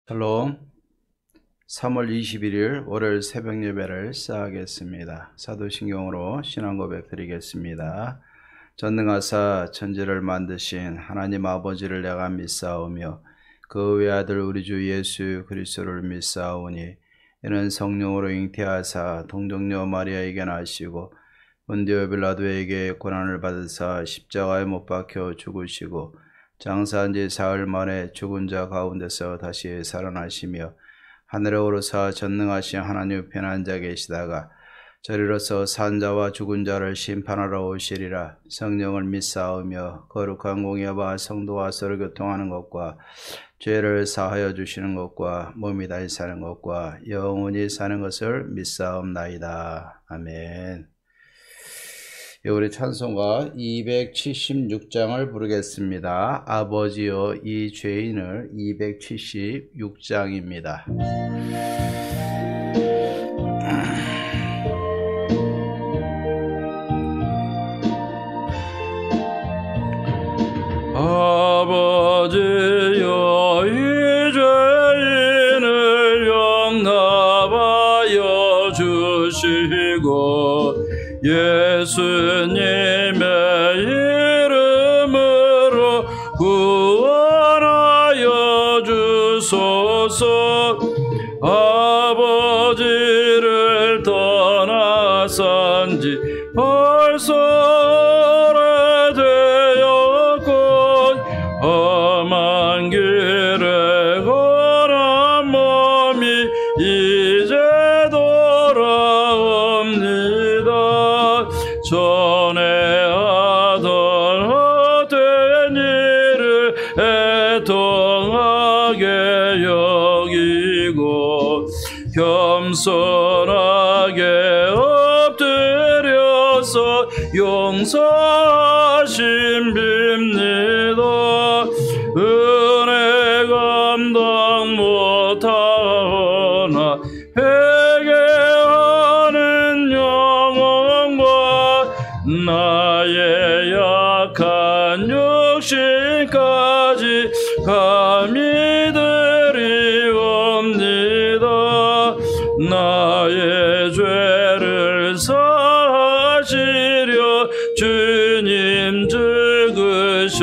샬롬. 3월 21일 월요일 새벽 예배를 시작하겠습니다. 사도신경으로 신앙 고백 드리겠습니다. 전능하사 천지를 만드신 하나님 아버지를 내가 믿사오며 그 외아들 우리 주 예수 그리스도를 믿사오니 이는 성령으로 잉태하사 동정녀 마리아에게 나시고 본디오 빌라도에게 고난을 받으사 십자가에 못 박혀 죽으시고 장사한 지 사흘 만에 죽은 자 가운데서 다시 살아나시며 하늘에 오르사 전능하신 하나님 편에 앉아 계시다가 저리로서 산 자와 죽은 자를 심판하러 오시리라. 성령을 믿사오며 거룩한 공예와 성도와 서로 교통하는 것과 죄를 사하여 주시는 것과 몸이 다시 사는 것과 영원히 사는 것을 믿사옵나이다. 아멘. 우리 찬송가 276장을 부르겠습니다. 아버지여 이 죄인을 276장입니다. 아버지여 이 죄인을 용납하여 주시고 예수님의 이름으로 구원하여 주소서. 아버지를 떠나선 지 벌써 오래되었고 험한 길에 걸은 몸이 이제 돌아옵니다. 전에 하던 헛된 일을 애통하게 여기고 겸손하게 엎드려서 용서하심 빕니다. 은혜 감당 못하나 회개하는 영혼과 나의 약한 육신까지 감히 드리옵니다. 나의 죄를 사하시려 주님 죽으셨으니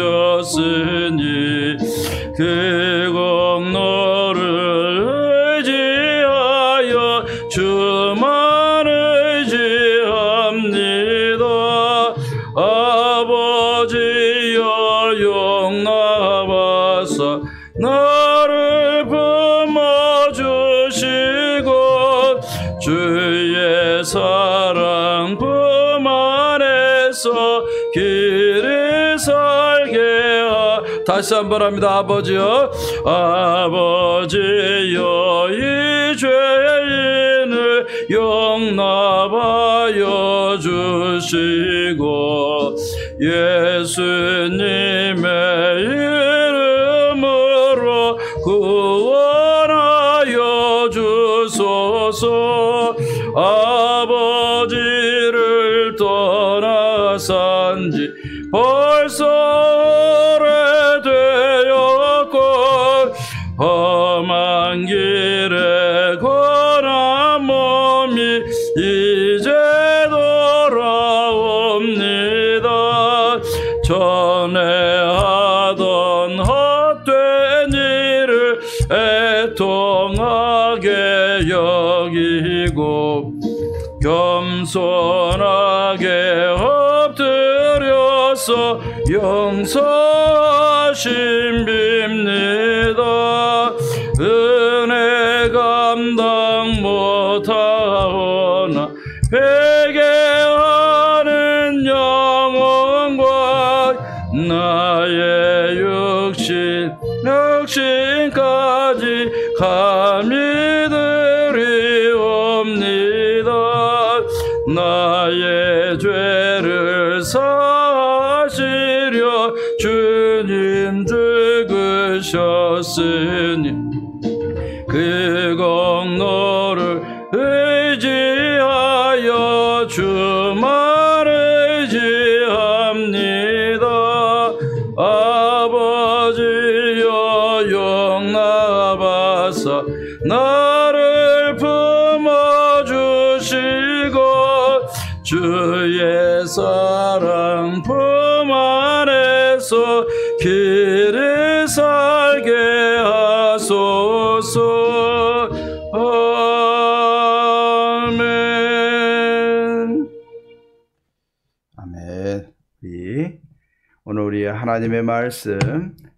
그 공로를 의지하여 주만 의지합니다. 아버지여 용납하사 나를 품어주시고 주의 사랑 품 안에서 길이 살게 다시 한번 합니다. 아버지여 아버지여 이 죄인을 용납하여 주시고 예수님의 이름으로 구원하여 주소서. 아버지를 떠나선 지 벌써 오래되었고 험한 길에 걸은 몸이 이제 돌아옵니다. 전에 하던 헛된 일을 애통하게 여기고 겸손하게 엎드려서 용서하심 빕니다. 은혜 감당 못하오나 회개하는 영혼과 나의 육신까지 감히 드리옵니다. 나의 죄를 사하시려 주님 죽으셨으니 그 공로를 의지하여 주만 의지합니다. 아버지여 용납하사 하셔서 너를 품어주시고 주의 사랑 품 안에서 길을 살게 하소서. 아멘. 아멘. 오늘 우리 하나님의 말씀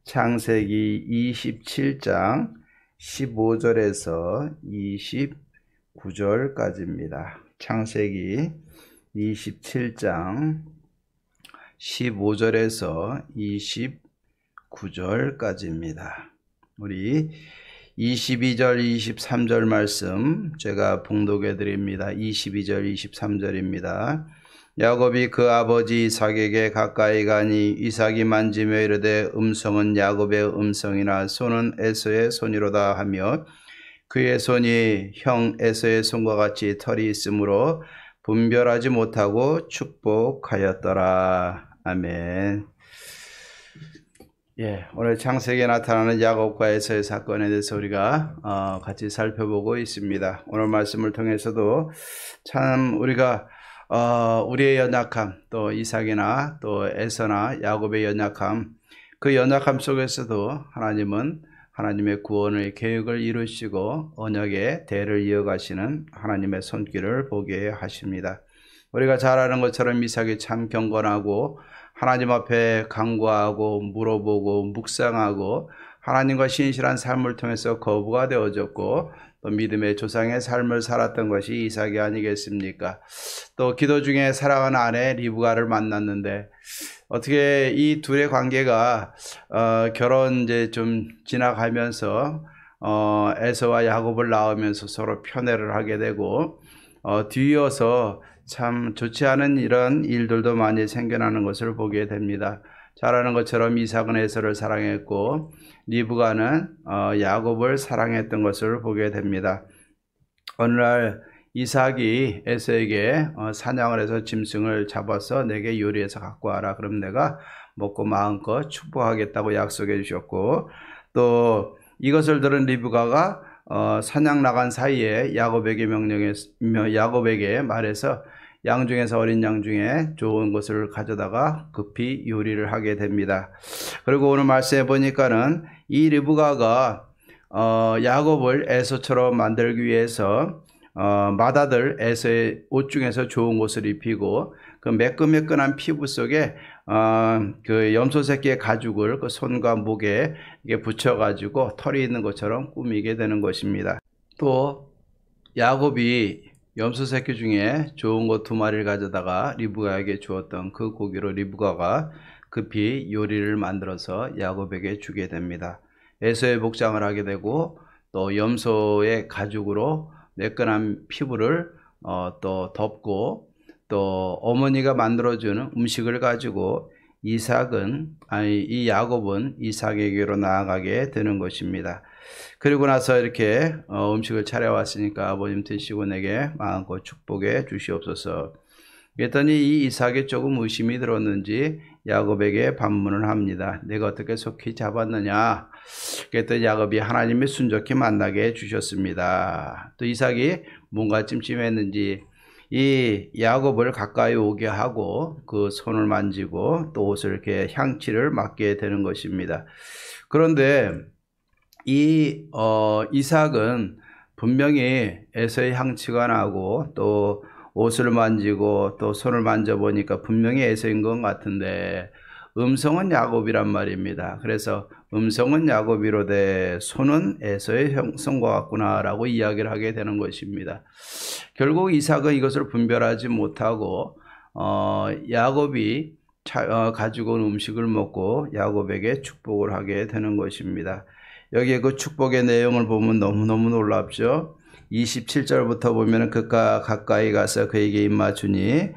창세기 27장 15절에서 29절까지입니다. 창세기 27장 15절에서 29절까지입니다. 우리 22절, 23절 말씀 제가 봉독해 드립니다. 22절, 23절입니다. 야곱이 그 아버지 이삭에게 가까이 가니 이삭이 만지며 이르되 음성은 야곱의 음성이나 손은 에서의 손이로다 하며 그의 손이 형 에서의 손과 같이 털이 있으므로 분별하지 못하고 축복하였더라. 아멘. 오늘 창세기에 나타나는 야곱과 에서의 사건에 대해서 우리가 같이 살펴보고 있습니다. 오늘 말씀을 통해서도 참 우리가 우리의 연약함, 또 이삭이나 또 에서나 야곱의 연약함, 그 연약함 속에서도 하나님은 하나님의 구원의 계획을 이루시고 언약의 대를 이어가시는 하나님의 손길을 보게 하십니다. 우리가 잘 아는 것처럼 이삭이 참 경건하고 하나님 앞에 간구하고 물어보고 묵상하고 하나님과 신실한 삶을 통해서 거부가 되어졌고 또 믿음의 조상의 삶을 살았던 것이 이삭이 아니겠습니까? 또 기도 중에 사랑하는 아내 리브가를 만났는데 어떻게 이 둘의 관계가 결혼 이제 좀 지나가면서 에서와 야곱을 낳으면서 서로 편애를 하게 되고 뒤이어서 참 좋지 않은 이런 일들도 많이 생겨나는 것을 보게 됩니다. 잘 아는 것처럼 이삭은 에서를 사랑했고 리브가는 야곱을 사랑했던 것을 보게 됩니다. 어느 날 이삭이 에서에게 사냥을 해서 짐승을 잡아서 내게 요리해서 갖고 와라. 그럼 내가 먹고 마음껏 축복하겠다고 약속해 주셨고 또 이것을 들은 리브가가 사냥 나간 사이에 야곱에게 말해서 양 중에서 어린 양 중에 좋은 것을 가져다가 급히 요리를 하게 됩니다. 그리고 오늘 말씀해 보니까는 이 리브가가 야곱을 에서처럼 만들기 위해서 맏아들 에서의 옷 중에서 좋은 옷을 입히고 그 매끈매끈한 피부 속에 그 염소 새끼의 가죽을 그 손과 목에 이게 붙여가지고 털이 있는 것처럼 꾸미게 되는 것입니다. 또 야곱이 염소 새끼 중에 좋은 것 2마리를 가져다가 리브가에게 주었던 그 고기로 리브가가 급히 요리를 만들어서 야곱에게 주게 됩니다. 에서의 복장을 하게 되고 또 염소의 가죽으로 매끈한 피부를 또 덮고 또 어머니가 만들어주는 음식을 가지고 이 야곱은 이삭에게로 나아가게 되는 것입니다. 그리고 나서 이렇게 음식을 차려왔으니까 아버님 드시고 내게 마음껏 축복해 주시옵소서. 그랬더니 이 이삭이 조금 의심이 들었는지 야곱에게 반문을 합니다. 내가 어떻게 속히 잡았느냐? 그랬더니 야곱이 하나님이 순적히 만나게 해주셨습니다. 또 이삭이 뭔가 찜찜했는지 이 야곱을 가까이 오게 하고 그 손을 만지고 또 옷을 이렇게 향취를 맡게 되는 것입니다. 그런데 이 이삭은 분명히 에서의 향취가 나고 또 옷을 만지고 또 손을 만져보니까 분명히 에서인 것 같은데 음성은 야곱이란 말입니다. 그래서 음성은 야곱이로되 손은 에서의 손과 같구나 라고 이야기를 하게 되는 것입니다. 결국 이삭은 이것을 분별하지 못하고 야곱이 가지고 온 음식을 먹고 야곱에게 축복을 하게 되는 것입니다. 여기에 그 축복의 내용을 보면 너무너무 놀랍죠. 27절부터 보면 그가 가까이 가서 그에게 입맞추니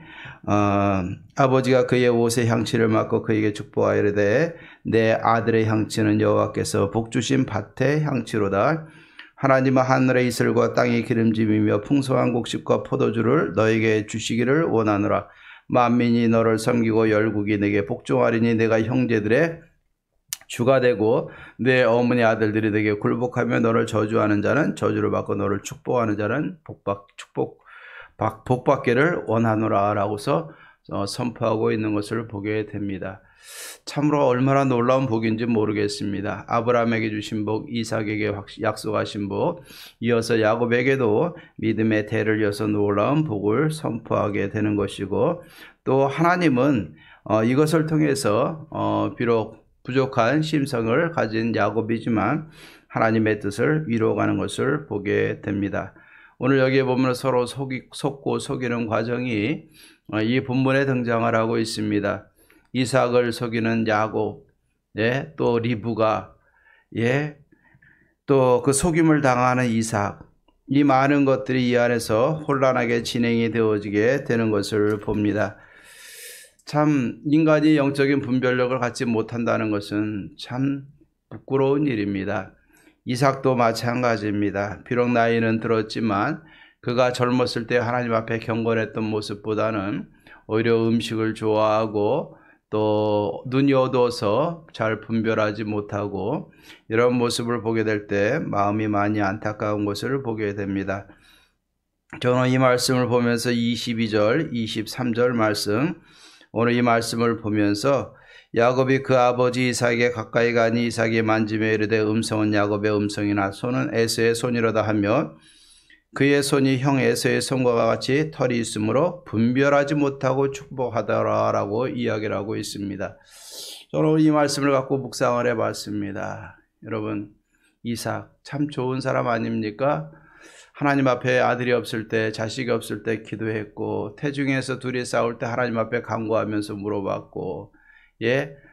아버지가 그의 옷의 향취를 맡고 그에게 축복하여 이르되 내 아들의 향취는 여호와께서 복주신 밭의 향취로다. 하나님은 하늘의 이슬과 땅의 기름짐이며 풍성한 곡식과 포도주를 너에게 주시기를 원하노라. 만민이 너를 섬기고 열국이 내게 복종하리니 내가 형제들의 주가 되고 내 어머니 아들들이 되게 굴복하며 너를 저주하는 자는 저주를 받고 너를 축복하는 자는 복받기를 원하노라 라고서 선포하고 있는 것을 보게 됩니다. 참으로 얼마나 놀라운 복인지 모르겠습니다. 아브라함에게 주신 복, 이삭에게 약속하신 복, 이어서 야곱에게도 믿음의 대를 이어서 놀라운 복을 선포하게 되는 것이고, 또 하나님은 이것을 통해서 비록 부족한 심성을 가진 야곱이지만 하나님의 뜻을 이루어가는 것을 보게 됩니다. 오늘 여기에 보면 서로 속고 속이는 과정이 이 본문에 등장을 하고 있습니다. 이삭을 속이는 야곱, 또 리브가, 또 그 속임을 당하는 이삭, 이 많은 것들이 이 안에서 혼란하게 진행이 되어지게 되는 것을 봅니다. 참 인간이 영적인 분별력을 갖지 못한다는 것은 참 부끄러운 일입니다. 이삭도 마찬가지입니다. 비록 나이는 들었지만 그가 젊었을 때 하나님 앞에 경건했던 모습보다는 오히려 음식을 좋아하고 또 눈이 어두워서 잘 분별하지 못하고 이런 모습을 보게 될 때 마음이 많이 안타까운 것을 보게 됩니다. 저는 이 말씀을 보면서 22절, 23절 말씀, 오늘 이 말씀을 보면서 야곱이 그 아버지 이삭에게 가까이 가니 이삭이 만지며 이르되 음성은 야곱의 음성이나 손은 에서의 손이로다 하며 그의 손이 형 에서의 손과 같이 털이 있으므로 분별하지 못하고 축복하더라 라고 이야기를 하고 있습니다. 저는 이 말씀을 갖고 묵상을 해봤습니다. 여러분, 이삭 참 좋은 사람 아닙니까? 하나님 앞에 아들이 없을 때, 자식이 없을 때 기도했고, 태중에서 둘이 싸울 때 하나님 앞에 간구하면서 물어봤고,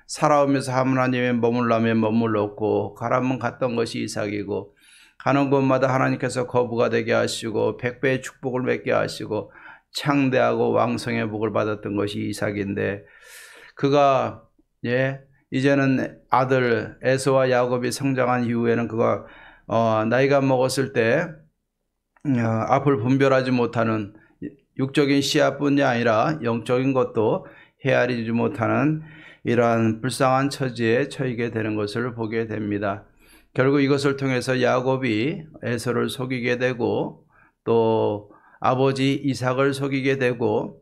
살아오면서 하나님의 머물라면 머물렀고, 가라면 갔던 것이 이삭이고, 가는 곳마다 하나님께서 거부가 되게 하시고 100배의 축복을 맺게 하시고 창대하고 왕성의 복을 받았던 것이 이삭인데, 그가 이제는 아들 에서와 야곱이 성장한 이후에는 그가 나이가 먹었을 때 앞을 분별하지 못하는 육적인 시야뿐이 아니라 영적인 것도 헤아리지 못하는 이러한 불쌍한 처지에 처하게 되는 것을 보게 됩니다. 결국 이것을 통해서 야곱이 에서를 속이게 되고 또 아버지 이삭을 속이게 되고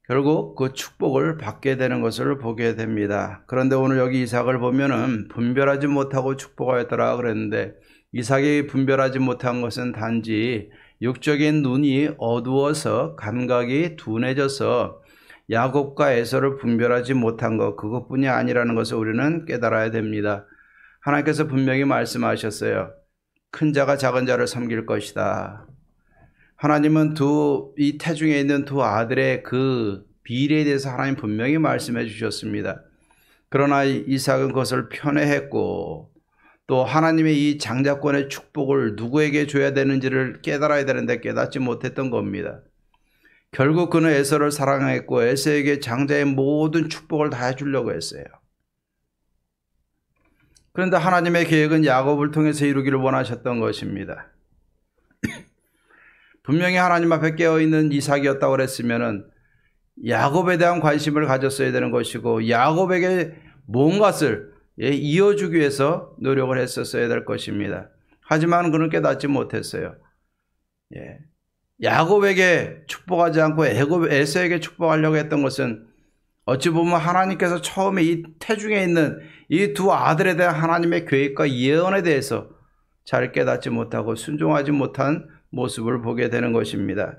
결국 그 축복을 받게 되는 것을 보게 됩니다. 그런데 오늘 여기 이삭을 보면은 분별하지 못하고 축복하였더라 그랬는데, 이삭이 분별하지 못한 것은 단지 육적인 눈이 어두워서 감각이 둔해져서 야곱과 에서를 분별하지 못한 것, 그것뿐이 아니라는 것을 우리는 깨달아야 됩니다. 하나님께서 분명히 말씀하셨어요. 큰 자가 작은 자를 섬길 것이다. 하나님은 이 태중에 있는 두 아들의 그 비리에 대해서 하나님 분명히 말씀해 주셨습니다. 그러나 이삭은 그것을 편애했고 또 하나님의 이 장자권의 축복을 누구에게 줘야 되는지를 깨달아야 되는데 깨닫지 못했던 겁니다. 결국 그는 에서를 사랑했고 에서에게 장자의 모든 축복을 다 해주려고 했어요. 그런데 하나님의 계획은 야곱을 통해서 이루기를 원하셨던 것입니다. 분명히 하나님 앞에 깨어있는 이삭이었다고 그랬으면은 야곱에 대한 관심을 가졌어야 되는 것이고 야곱에게 뭔가를 이어주기 위해서 노력을 했었어야 될 것입니다. 하지만 그는 깨닫지 못했어요. 야곱에게 축복하지 않고 에서에게 축복하려고 했던 것은 어찌 보면 하나님께서 처음에 이 태중에 있는 이 두 아들에 대한 하나님의 계획과 예언에 대해서 잘 깨닫지 못하고 순종하지 못한 모습을 보게 되는 것입니다.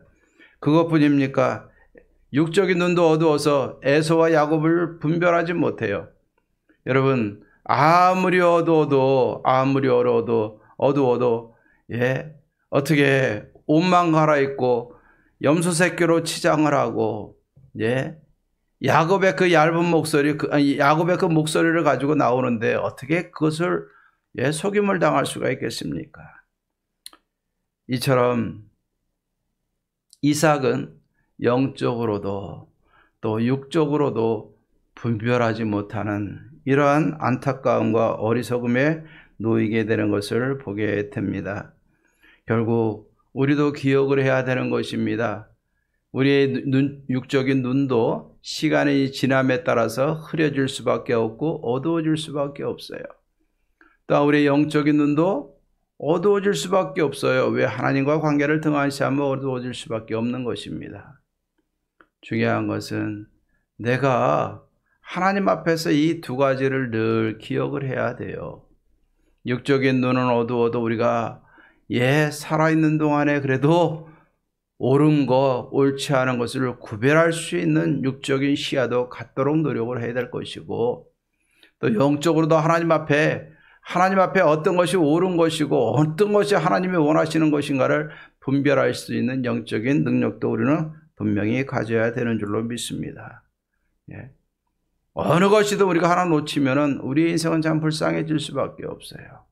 그것뿐입니까? 육적인 눈도 어두워서 에서와 야곱을 분별하지 못해요. 여러분, 아무리 어두워도 어떻게 옷만 갈아입고 염소 새끼로 치장을 하고 야곱의 그 얇은 목소리, 야곱의 그 목소리를 가지고 나오는데 어떻게 그것을 속임을 당할 수가 있겠습니까? 이처럼 이삭은 영적으로도 또 육적으로도 분별하지 못하는 이러한 안타까움과 어리석음에 놓이게 되는 것을 보게 됩니다. 결국 우리도 기억을 해야 되는 것입니다. 우리의 육적인 눈도 시간이 지남에 따라서 흐려질 수밖에 없고 어두워질 수밖에 없어요. 또 우리의 영적인 눈도 어두워질 수밖에 없어요. 왜? 하나님과 관계를 등한시하면 어두워질 수밖에 없는 것입니다. 중요한 것은 내가 하나님 앞에서 이 두 가지를 늘 기억을 해야 돼요. 육적인 눈은 어두워도 우리가 살아있는 동안에 그래도 옳은 거, 옳지 않은 것을 구별할 수 있는 육적인 시야도 갖도록 노력을 해야 될 것이고, 또 영적으로도 하나님 앞에 어떤 것이 옳은 것이고 어떤 것이 하나님이 원하시는 것인가를 분별할 수 있는 영적인 능력도 우리는 분명히 가져야 되는 줄로 믿습니다. 어느 것이든 우리가 하나 놓치면은 우리 인생은 참 불쌍해질 수밖에 없어요.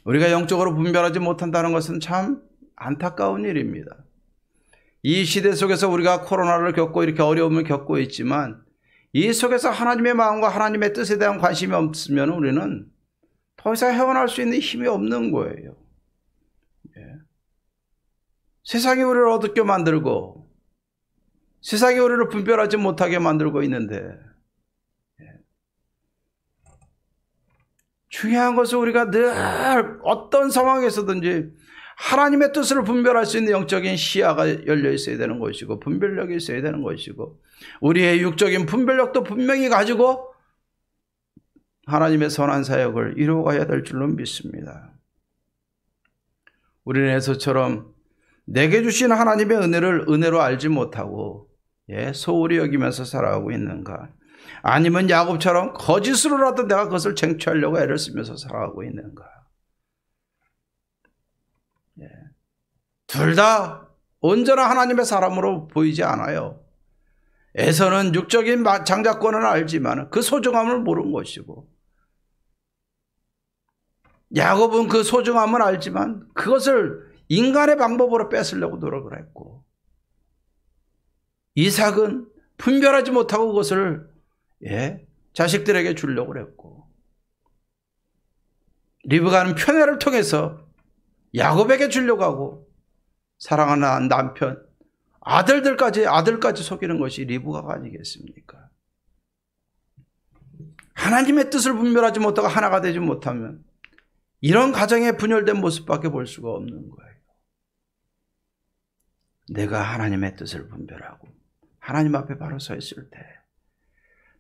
우리가 영적으로 분별하지 못한다는 것은 참 안타까운 일입니다. 이 시대 속에서 우리가 코로나를 겪고 이렇게 어려움을 겪고 있지만 이 속에서 하나님의 마음과 하나님의 뜻에 대한 관심이 없으면 우리는 더 이상 헤어날 수 있는 힘이 없는 거예요. 세상이 우리를 어둡게 만들고 세상이 우리를 분별하지 못하게 만들고 있는데 중요한 것은 우리가 늘 어떤 상황에서든지 하나님의 뜻을 분별할 수 있는 영적인 시야가 열려 있어야 되는 것이고 분별력이 있어야 되는 것이고 우리의 육적인 분별력도 분명히 가지고 하나님의 선한 사역을 이루어가야 될 줄로 믿습니다. 우리는 에서처럼 내게 주신 하나님의 은혜를 은혜로 알지 못하고 소홀히 여기면서 살아가고 있는가? 아니면 야곱처럼 거짓으로라도 내가 그것을 쟁취하려고 애를 쓰면서 살아가고 있는가? 둘 다 온전한 하나님의 사람으로 보이지 않아요. 에서는 육적인 장자권을 알지만 그 소중함을 모르는 것이고 야곱은 그 소중함을 알지만 그것을 인간의 방법으로 뺏으려고 노력을 했고 이삭은 분별하지 못하고 그것을 자식들에게 주려고 했고 리브가는 편애를 통해서 야곱에게 주려고 하고 사랑하는 남편 아들까지 속이는 것이 리브가가 아니겠습니까? 하나님의 뜻을 분별하지 못하고 하나가 되지 못하면 이런 가정의 분열된 모습밖에 볼 수가 없는 거예요. 내가 하나님의 뜻을 분별하고 하나님 앞에 바로 서 있을 때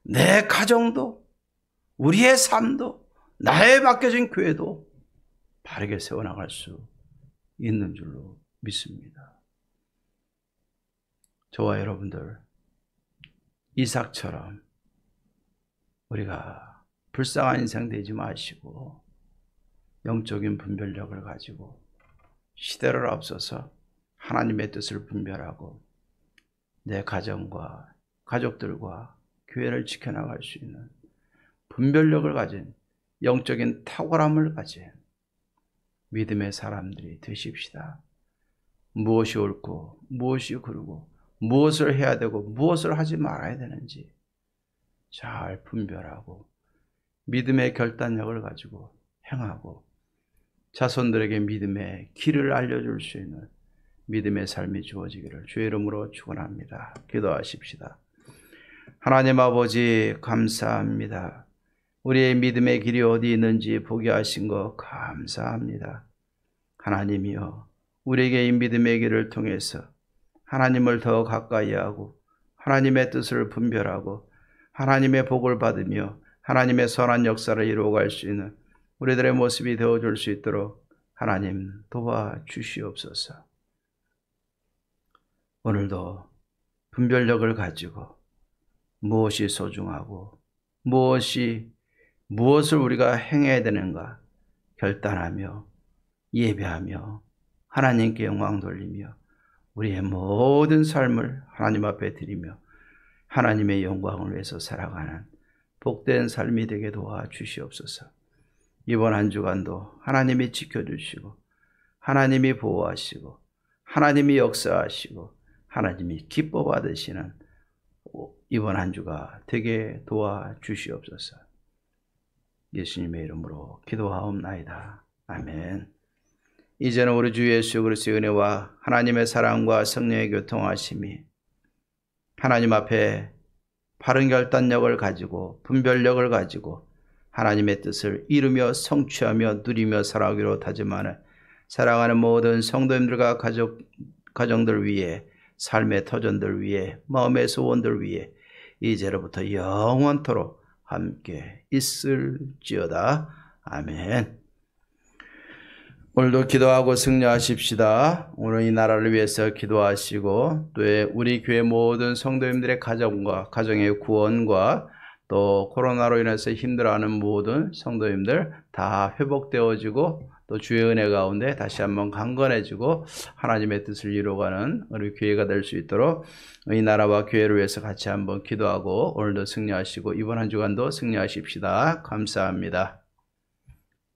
내 가정도 우리의 삶도 나에 맡겨진 교회도 바르게 세워나갈 수 있는 줄로 믿습니다. 저와 여러분들 이삭처럼 우리가 불쌍한 인생 되지 마시고 영적인 분별력을 가지고 시대를 앞서서 하나님의 뜻을 분별하고 내 가정과 가족들과 교회를 지켜나갈 수 있는 분별력을 가진 영적인 탁월함을 가진 믿음의 사람들이 되십시다. 무엇이 옳고 무엇이 그르고 무엇을 해야 되고 무엇을 하지 말아야 되는지 잘 분별하고 믿음의 결단력을 가지고 행하고 자손들에게 믿음의 길을 알려줄 수 있는 믿음의 삶이 주어지기를 주의 이름으로 축원합니다. 기도하십시다. 하나님 아버지 감사합니다. 우리의 믿음의 길이 어디 있는지 보게 하신 것 감사합니다. 하나님이여 우리에게 이 믿음의 길을 통해서 하나님을 더 가까이 하고 하나님의 뜻을 분별하고 하나님의 복을 받으며 하나님의 선한 역사를 이루어갈 수 있는 우리들의 모습이 되어줄 수 있도록 하나님 도와주시옵소서. 오늘도 분별력을 가지고 무엇이 소중하고 무엇을 우리가 행해야 되는가 결단하며 예배하며 하나님께 영광 돌리며 우리의 모든 삶을 하나님 앞에 드리며 하나님의 영광을 위해서 살아가는 복된 삶이 되게 도와주시옵소서. 이번 한 주간도 하나님이 지켜주시고 하나님이 보호하시고 하나님이 역사하시고 하나님이 기뻐 받으시는 이번 한 주가 되게 도와주시옵소서. 예수님의 이름으로 기도하옵나이다. 아멘. 이제는 우리 주 예수 그리스도의 은혜와 하나님의 사랑과 성령의 교통하심이 하나님 앞에 바른 결단력을 가지고 분별력을 가지고 하나님의 뜻을 이루며 성취하며 누리며 살아가기로 다짐하는 사랑하는 모든 성도님들과 가정들 위해 삶의 터전들 위해 마음의 소원들 위해 이제로부터 영원토록 함께 있을지어다. 아멘. 오늘도 기도하고 승리하십시다. 오늘 이 나라를 위해서 기도하시고 또 우리 교회 모든 성도님들의 가정과 가정의 구원과 또 코로나로 인해서 힘들어하는 모든 성도님들 다 회복되어지고 또 주의 은혜 가운데 다시 한번 강건해지고 하나님의 뜻을 이루어가는 우리 교회가 될 수 있도록 이 나라와 교회를 위해서 같이 한번 기도하고 오늘도 승리하시고 이번 한 주간도 승리하십시다. 감사합니다.